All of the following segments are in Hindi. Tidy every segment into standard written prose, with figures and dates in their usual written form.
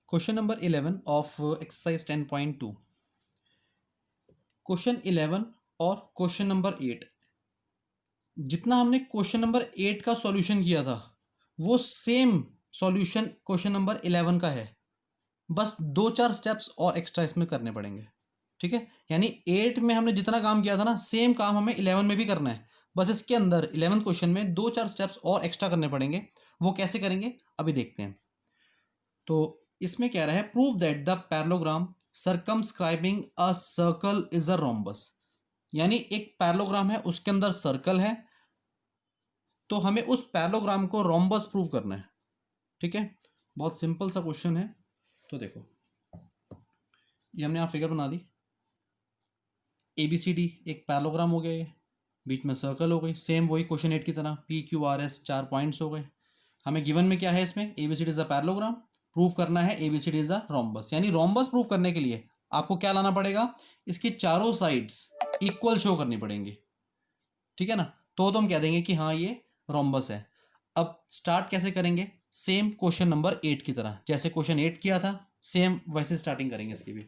Question number 11 of exercise 10.2। Question 11 और क्वेश्चन नंबर 8, जितना हमने क्वेश्चन नंबर 8 का सॉल्यूशन किया था वो सेम सॉल्यूशन क्वेश्चन नंबर 11 का है, बस दो चार स्टेप्स और एक्स्ट्रा इसमें करने पड़ेंगे। ठीक है, यानी 8 में हमने जितना काम किया था ना, सेम काम हमें 11 में भी करना है, बस इसके अंदर 11 क्वेश्चन में दो चार स्टेप्स और एक्स्ट्रा करने पड़ेंगे। वो कैसे करेंगे अभी देखते हैं। तो इसमें कह रहा है prove that the parallelogram circumscribing a circle is a rhombus, यानी एक पैरेललोग्राम है उसके अंदर सर्कल है, तो हमें उस पैरेललोग्राम को रोम्बस प्रूव करना है। ठीक है, बहुत सिंपल सा क्वेश्चन है। तो देखो, ये हमने यहाँ फिगर बना दी, ABCD एक पैरेललोग्राम हो गया, ये बीच में सर्कल हो गई, सेम वही क्वेश्चन 8 की तरह PQRS 4 पॉइंट्स हो गए। हमें गिवन में क्या है, इसमें ABCD is a parallelogram, prove करना है ABCD इज अ रोम्बस। यानी रोम्बस प्रूव करने के लिए आपको क्या लाना पड़ेगा, इसकी चारों साइड्स इक्वल शो करनी पड़ेंगी। ठीक है ना, तो हम कह देंगे कि हाँ ये रोम्बस है। अब स्टार्ट कैसे करेंगे, सेम क्वेश्चन नंबर 8 की तरह, जैसे क्वेश्चन 8 किया था सेम वैसे स्टार्टिंग करेंगे इसकी भी।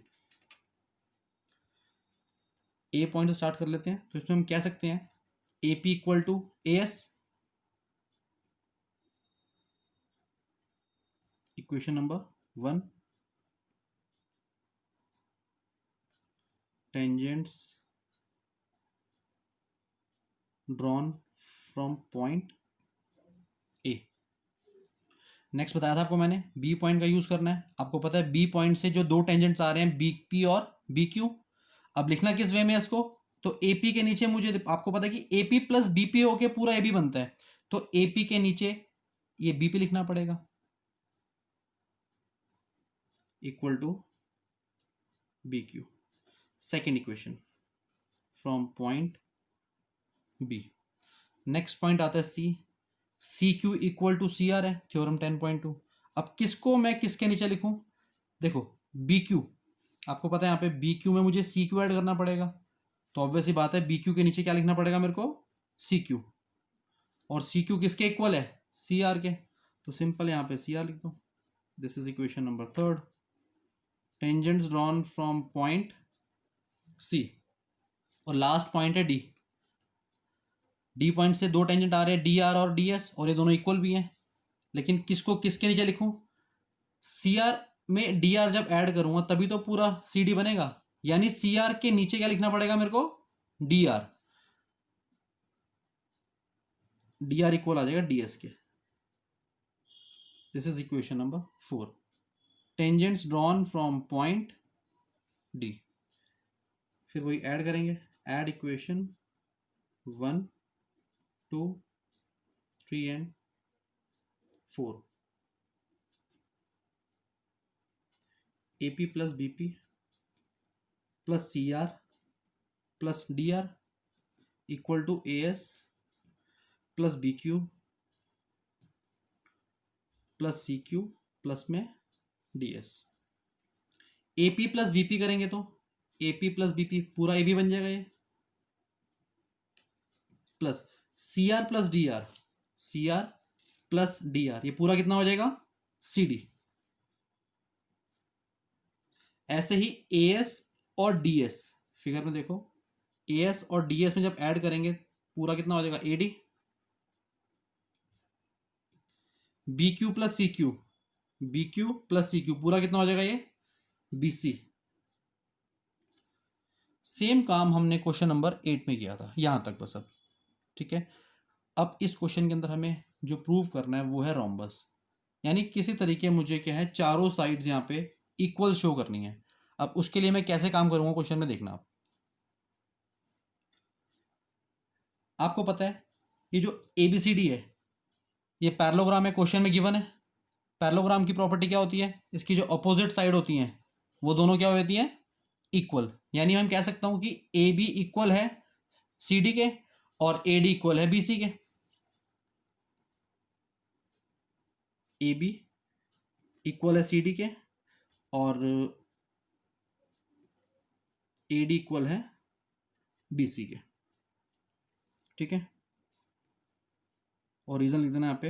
ए पॉइंट से स्टार्ट कर लेते हैं, तो इसमें हम कह सकते हैं AP equal to AS, equation number 1, tangents drawn from point A। Next बताया था आपको मैंने, B पॉइंट का यूज करना है। आपको पता है B पॉइंट से जो दो टेंजेंट्स आ रहे हैं BP और BQ, अब लिखना किस वे में है इसको, तो AP के नीचे मुझे आपको पता है कि AP प्लस BP होके पूरा AB बनता है, तो AP के नीचे ये BP लिखना पड़ेगा equal to BQ। Second equation from point B। Next point आता है CQ इक्वल टू CR है, थ्योरम 10.2। अब किसको मैं किसके नीचे लिखूं, देखो BQ, आपको पता है यहाँ पे BQ में मुझे CQ ऐड करना पड़ेगा, तो ऑब्वियस ही बात है BQ के नीचे क्या लिखना पड़ेगा मेरे को, CQ। और CQ किसके इक्वल है, CR के, तो सिंपल यहाँ पे CR लिख दो। This is equation number 3। Tangents drawn from point C, और लास्ट पॉइंट है D पॉइंट से दो टेंजेंट आ रहे हैं DR और DS, और ये दोनों इक्वल भी हैं, लेकिन किसको किसके नीचे लिखूं, CR में DR जब ऐड करूंगा तभी तो पूरा CD बनेगा, यानी CR के नीचे क्या लिखना पड़ेगा मेरे को, DR। DR इक्वल आ जाएगा DS के। This is equation number 4। Tangents drawn from point D, फिर वही ऐड करेंगे, add equation 1 2 3 and 4। AP plus BP plus CR plus DR equal to AS plus BQ plus CQ plus में DS। AP प्लस BP करेंगे तो AP प्लस BP पूरा AB बन जाएगा ये, plus CR plus DR, CR plus DR, ये पूरा कितना हो जाएगा, CD। ऐसे ही AS और DS, फिगर में देखो AS और DS में जब ऐड करेंगे पूरा कितना हो जाएगा, AD। BQ plus CQ, BQ plus CQ पूरा कितना हो जाएगा, ये BC। सेम काम हमने क्वेश्चन नंबर 8 में किया था, यहां तक बस। अब ठीक है, अब इस क्वेश्चन के अंदर हमें जो प्रूव करना है वो है रोम्बस, यानी किसी तरीके मुझे क्या है, चारों साइड्स यहाँ पे इक्वल शो करनी है। अब उसके लिए मैं कैसे काम करूंगा क्वेश्चन में, देखना आप। आपको पता है ये जो ABCD है ये पैरेललोग्राम है, क्वेश्चन में गिवन है। पैरेललोग्राम की प्रॉपर्टी क्या होती है, इसकी जो अपोजिट साइड होती हैं वो दोनों क्या होती हैं, इक्वल। यानी हम कह सकता हूं कि AB इक्वल है CD के और AD इक्वल है BC के। AB इक्वल है CD के और AD इक्वल है BC के। ठीक है, और रीजन लिख देना यहाँ पे,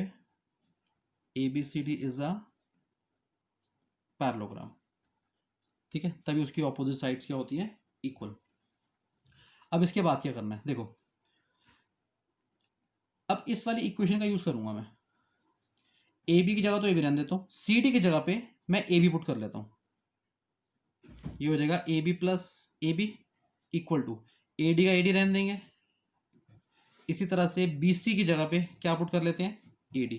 ABCD इज अ पैरेललोग्राम, ठीक है, तभी उसकी ऑपोजिट साइड्स क्या होती है, इक्वल। अब इसके बाद क्या करना है, देखो अब इस वाली इक्वेशन का यूज करूंगा मैं, ए बी की जगह तो ए बी रहने देता हूं, सी डी की जगह पे मैं ए बी पुट कर लेता हूं, ये हो जाएगा A B plus A B equal to A D का ए डी रहने देंगे, इसी तरह से बी सी की जगह पे क्या पुट कर लेते हैं, ए डी,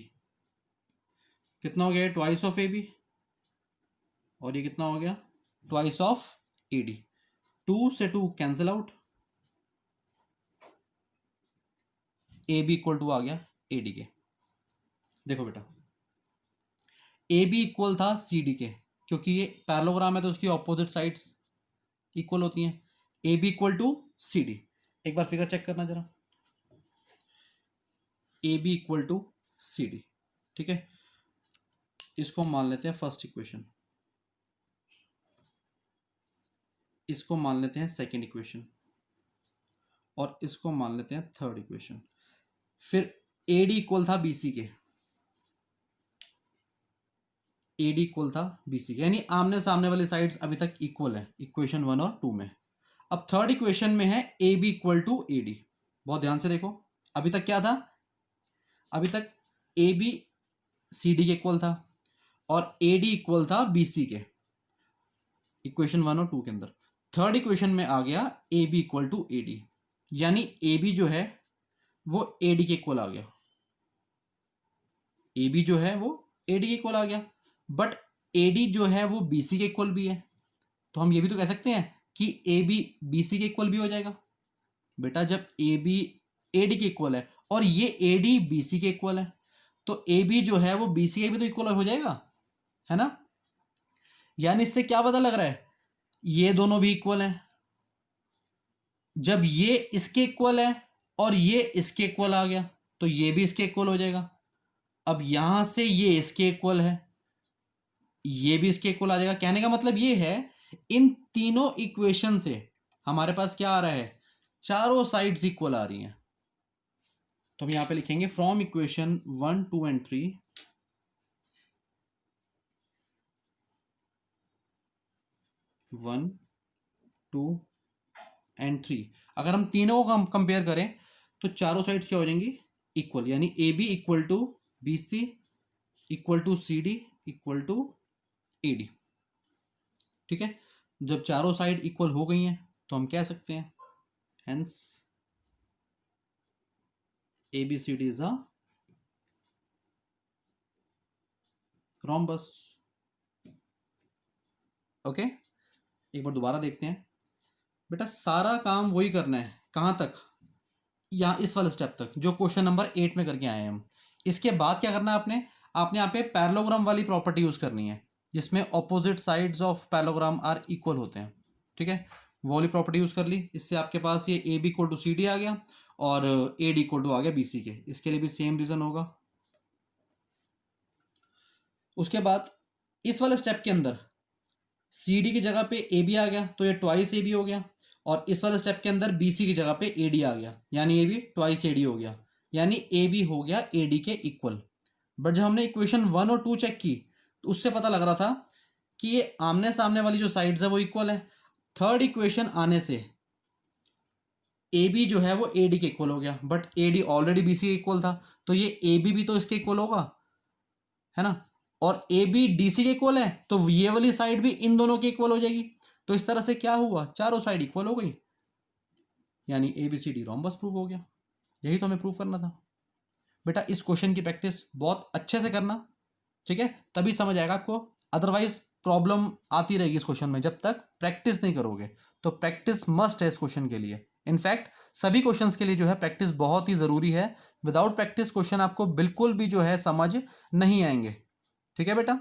कितना हो गया ट्वाइस ऑफ ए बी, और ये कितना हो गया ट्वाइस ऑफ ए डी, 2 से 2 cancel out, A B equal to आ गया ए डी के। देखो बेटा ए बी इक्वल था सी डी के, क्योंकि ये पैरेललोग्राम है तो उसकी ऑपोजिट साइड्स इक्वल होती हैं, A B equal to C D. एक बार फिगर चेक करना जरा, A B equal to C D, ठीक है, इसको मान लेते हैं फर्स्ट इक्वेशन, इसको मान लेते हैं सेकेंड इक्वेशन, और इसको मान लेते हैं थर्ड इक्वेशन। फिर ए डी इक्वल था बी सी के, ए डी इक्वल था बी सी के, यानी आमने सामने वाली साइड्स अभी तक इक्वल है इक्वेशन 1 और 2 में। अब थर्ड इक्वेशन में है A B equal to A D, बहुत ध्यान से देखो, अभी तक क्या था, अभी तक ए बी सी डी के इक्वल था और ए डी इक्वल था बी सी के, इक्वेशन 1 और 2 के अंदर। थर्ड इक्वेशन में आ गया A B equal to A D, यानी ए बी जो है वो ए डी के इक्वल आ गया, ए बी जो है वो ए डी के इक्वल आ गया, बट ए डी जो है वो बी सी के इक्वल भी है, तो हम ये भी तो कह सकते हैं कि ए बी बी सी के इक्वल भी हो जाएगा। बेटा जब ए बी ए डी के इक्वल है और ये ए डी बी सी के इक्वल है, तो ए बी जो है वो बी सी के भी तो इक्वल हो जाएगा, है ना। यानी इससे क्या पता लग रहा है, ये दोनों भी इक्वल हैं, जब ये इसके इक्वल है और ये इसके इक्वल आ गया तो ये भी इसके इक्वल हो जाएगा। अब यहां से ये इसके इक्वल है, ये भी इसके इक्वल आ जाएगा। कहने का मतलब ये है इन तीनों इक्वेशन से हमारे पास क्या आ रहा है, चारों साइड्स इक्वल आ रही हैं। तो हम यहां पे लिखेंगे फ्रॉम इक्वेशन 1, 2 एंड 3 1, 2 एंड 3, अगर हम तीनों को कंपेयर करें तो चारों साइड्स क्या हो जाएंगी, इक्वल, यानी A B equal to B C equal to C D equal to A D, ठीक है। जब चारों साइड इक्वल हो गई हैं तो हम कह सकते हैं hence A B C D is a rhombus. Okay, एक बार दोबारा देखते हैं। बेटा सारा काम वही करना है, कहां तक, यहाँ इस वाले स्टेप तक जो क्वेश्चन नंबर 8 में करके आए हैं हम। इसके बाद क्या करना है आपने यहाँ पे पैरेललोग्राम वाली प्रॉपर्टी यूज करनी है, जिसमें opposite sides of parallelogram are equal होते हैं, ठीक है। वो वाली प्रॉपर्टी यूज कर ली, इससे आपके पास ये A B equal to C D आ गया और ए डी इक्वल टू आ गया बी सी के, इसके लिए भी सेम रीजन होगा। उसके बाद इस वाले स्टेप के अंदर सी डी की जगह पे ए बी आ गया तो ये ट्वाइस ए बी हो गया, और इस वाले स्टेप के अंदर बी सी की जगह पे ए डी आ गया, यानी ये भी ट्वाइस ए डी हो गया, यानी ए बी हो गया ए डी के इक्वल। बट जब हमने इक्वेशन 1 और 2 चेक की तो उससे पता लग रहा था कि ये आमने सामने वाली जो साइड्स है वो इक्वल है। थर्ड इक्वेशन आने से ए बी जो है वो ए डी के इक्वल हो गया, but A D already B C के इक्वल था, तो ये ए बी भी तो इसके इक्वल होगा, है ना। और ए बी डी सी के इक्वल है तो ये वाली साइड भी इन दोनों के इक्वल हो जाएगी। तो इस तरह से क्या हुआ, चारों साइड इक्वल हो गई, यानी A B C D rhombus prove हो गया। यही तो हमें प्रूव करना था। बेटा इस क्वेश्चन की प्रैक्टिस बहुत अच्छे से करना, ठीक है, तभी समझ आएगा आपको, अदरवाइज प्रॉब्लम आती रहेगी इस क्वेश्चन में जब तक प्रैक्टिस नहीं करोगे। तो प्रैक्टिस मस्ट है इस क्वेश्चन के लिए, इनफैक्ट सभी क्वेश्चंस के लिए जो है प्रैक्टिस बहुत ही जरूरी है। विदाउट प्रैक्टिस क्वेश्चन आपको बिल्कुल भी जो है समझ नहीं आएंगे, ठीक है बेटा।